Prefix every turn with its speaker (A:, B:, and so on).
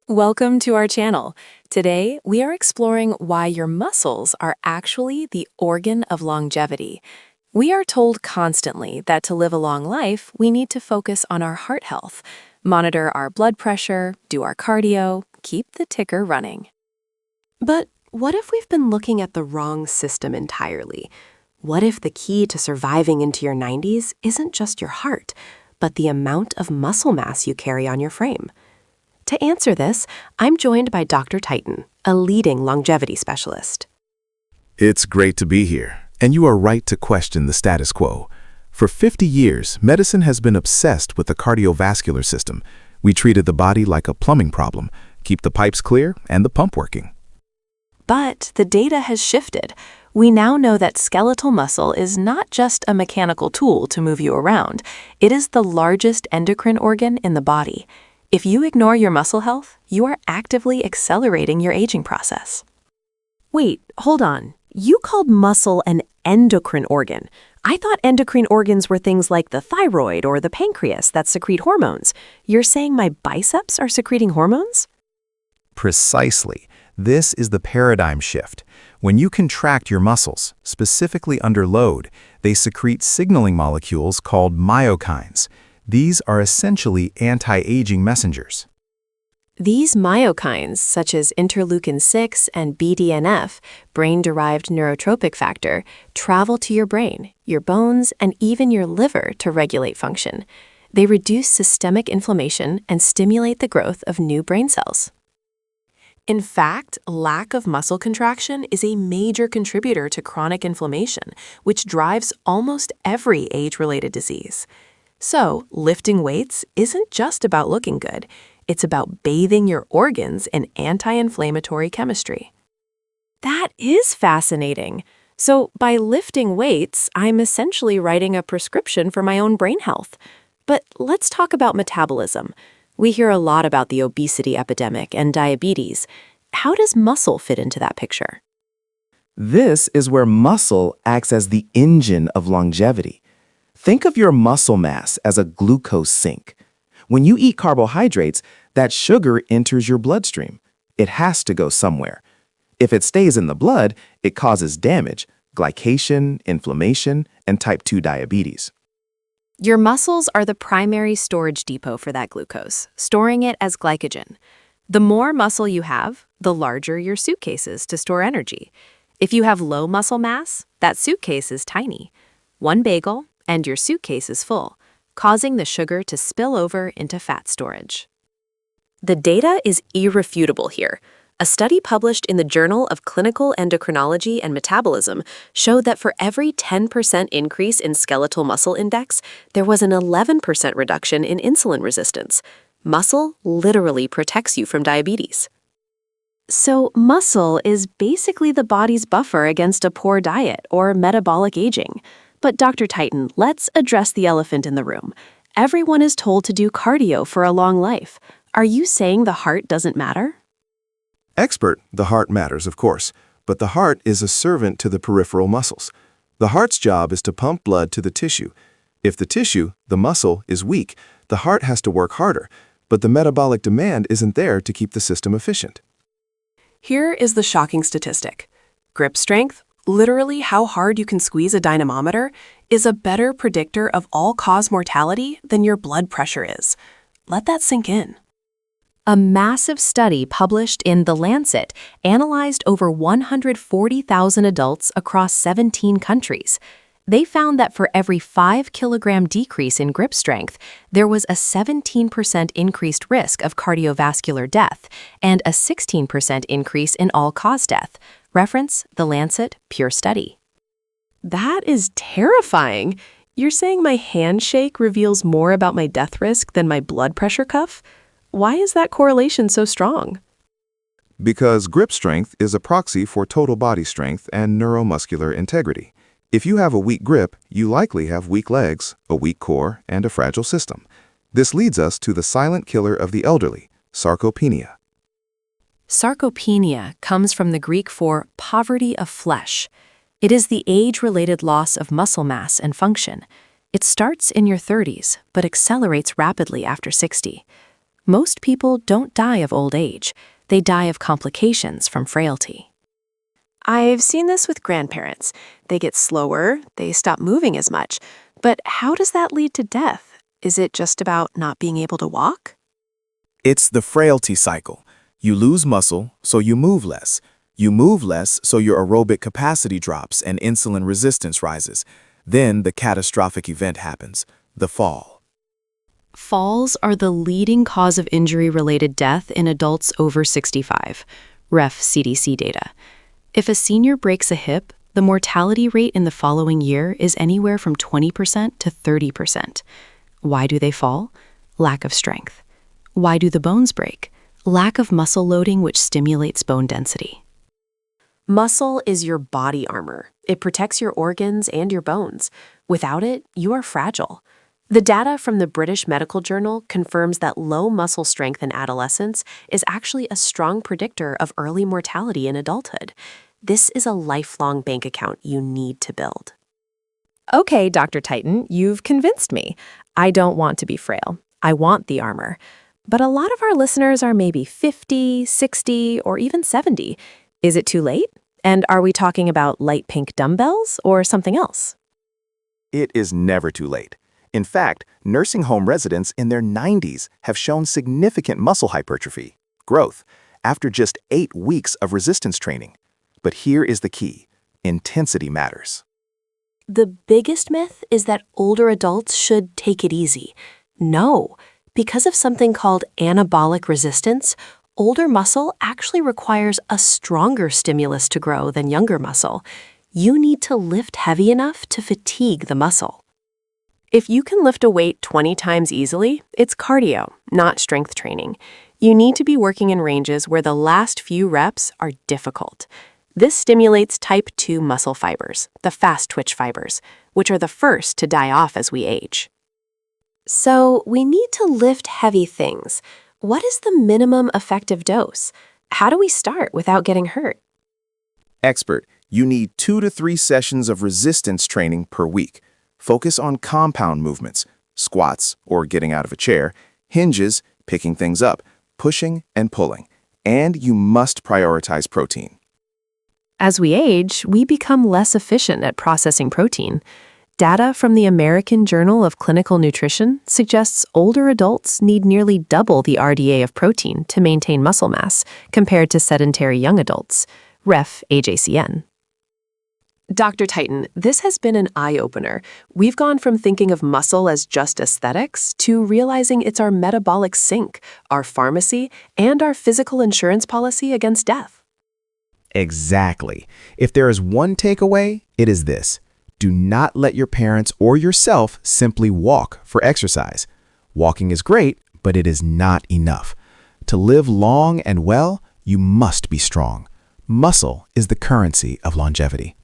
A: Welcome to our channel. Today, we are exploring why your muscles are actually the organ of longevity. We are told constantly that to live a long life, we need to focus on our heart health, monitor our blood pressure, do our cardio, keep the ticker running.
B: But what if we've been looking at the wrong system entirely? What if the key to surviving into your 90s isn't just your heart, but the amount of muscle mass you carry on your frame? To answer this, I'm joined by Dr. Titan, a leading longevity specialist.
C: It's great to be here, and you are right to question the status quo. For 50 years, medicine has been obsessed with the cardiovascular system. We treated the body like a plumbing problem, keep the pipes clear and the pump working.
B: But the data has shifted. We now know that skeletal muscle is not just a mechanical tool to move you around. It is the largest endocrine organ in the body. If you ignore your muscle health, you are actively accelerating your aging process. Wait, hold on. You called muscle an endocrine organ. I thought endocrine organs were things like the thyroid or the pancreas that secrete hormones. You're saying my biceps are secreting hormones?
D: Precisely. This is the paradigm shift. When you contract your muscles, specifically under load, they secrete signaling molecules called myokines. These are essentially anti-aging messengers.
B: These myokines, such as interleukin-6 and BDNF, brain-derived neurotropic factor, travel to your brain, your bones, and even your liver to regulate function. They reduce systemic inflammation and stimulate the growth of new brain cells. In fact, lack of muscle contraction is a major contributor to chronic inflammation, which drives almost every age-related disease. So, lifting weights isn't just about looking good. It's about bathing your organs in anti-inflammatory chemistry. That is fascinating. So, by lifting weights, I'm essentially writing a prescription for my own brain health. But let's talk about metabolism. We hear a lot about the obesity epidemic and diabetes. How does muscle fit into that picture?
D: This is where muscle acts as the engine of longevity. Think of your muscle mass as a glucose sink. When you eat carbohydrates, that sugar enters your bloodstream. It has to go somewhere. If it stays in the blood, it causes damage, glycation, inflammation, and type 2 diabetes.
B: Your muscles are the primary storage depot for that glucose, storing it as glycogen. The more muscle you have, the larger your suitcase is to store energy. If you have low muscle mass, that suitcase is tiny. One bagel, and your suitcase is full, causing the sugar to spill over into fat storage. The data is irrefutable here. A study published in the Journal of Clinical Endocrinology and Metabolism showed that for every 10% increase in skeletal muscle index, there was an 11% reduction in insulin resistance. Muscle literally protects you from diabetes. So muscle is basically the body's buffer against a poor diet or metabolic aging. But Dr. Titan, let's address the elephant in the room. Everyone is told to do cardio for a long life. Are you saying the heart doesn't matter?
C: Expert, the heart matters, of course, but the heart is a servant to the peripheral muscles. The heart's job is to pump blood to the tissue. If the tissue, the muscle, is weak, the heart has to work harder, but the metabolic demand isn't there to keep the system efficient.
A: Here is the shocking statistic. Grip strength, literally how hard you can squeeze a dynamometer, is a better predictor of all-cause mortality than your blood pressure is. Let that sink in.
B: A massive study published in The Lancet analyzed over 140,000 adults across 17 countries. They found that for every 5-kilogram decrease in grip strength, there was a 17% increased risk of cardiovascular death and a 16% increase in all-cause death. Reference The Lancet Pure Study.
A: That is terrifying. You're saying my handshake reveals more about my death risk than my blood pressure cuff? Why is that correlation so strong?
C: Because grip strength is a proxy for total body strength and neuromuscular integrity. If you have a weak grip, you likely have weak legs, a weak core, and a fragile system. This leads us to the silent killer of the elderly, sarcopenia.
B: Sarcopenia comes from the Greek for poverty of flesh. It is the age-related loss of muscle mass and function. It starts in your 30s, but accelerates rapidly after 60.
A: Most people don't die of old age. They die of complications from frailty. I've seen this with grandparents. They get slower, they stop moving as much. But how does that lead to death? Is it just about not being able to walk?
E: It's the frailty cycle. You lose muscle, so you move less. You move less, so your aerobic capacity drops and insulin resistance rises. Then the catastrophic event happens, the fall.
B: Falls are the leading cause of injury-related death in adults over 65, ref CDC data. If a senior breaks a hip, the mortality rate in the following year is anywhere from 20% to 30%. Why do they fall? Lack of strength. Why do the bones break? Lack of muscle loading, which stimulates bone density.
A: Muscle is your body armor. It protects your organs and your bones. Without it, you are fragile. The data from the British Medical Journal confirms that low muscle strength in adolescence is actually a strong predictor of early mortality in adulthood. This is a lifelong bank account you need to build.
B: Okay, Dr. Titan, you've convinced me. I don't want to be frail. I want the armor. But a lot of our listeners are maybe 50, 60, or even 70. Is it too late? And are we talking about light pink dumbbells or something else?
E: It is never too late. In fact, nursing home residents in their 90s have shown significant muscle hypertrophy, growth, after just 8 weeks of resistance training. But here is the key: intensity matters.
A: The biggest myth is that older adults should take it easy. No, because of something called anabolic resistance, older muscle actually requires a stronger stimulus to grow than younger muscle. You need to lift heavy enough to fatigue the muscle. If you can lift a weight 20 times easily, it's cardio, not strength training. You need to be working in ranges where the last few reps are difficult. This stimulates type 2 muscle fibers, the fast twitch fibers, which are the first to die off as we age. So we need to lift heavy things. What is the minimum effective dose? How do we start without getting hurt?
E: Expert, you need 2 to 3 sessions of resistance training per week. Focus on compound movements, squats or getting out of a chair, hinges, picking things up, pushing and pulling. And you must prioritize protein.
B: As we age, we become less efficient at processing protein. Data from the American Journal of Clinical Nutrition suggests older adults need nearly double the RDA of protein to maintain muscle mass compared to sedentary young adults, ref AJCN.
A: Dr. Titan, this has been an eye-opener. We've gone from thinking of muscle as just aesthetics to realizing it's our metabolic sink, our pharmacy, and our physical insurance policy against death.
E: Exactly. If there is one takeaway, it is this: do not let your parents or yourself simply walk for exercise. Walking is great, but it is not enough. To live long and well, you must be strong. Muscle is the currency of longevity.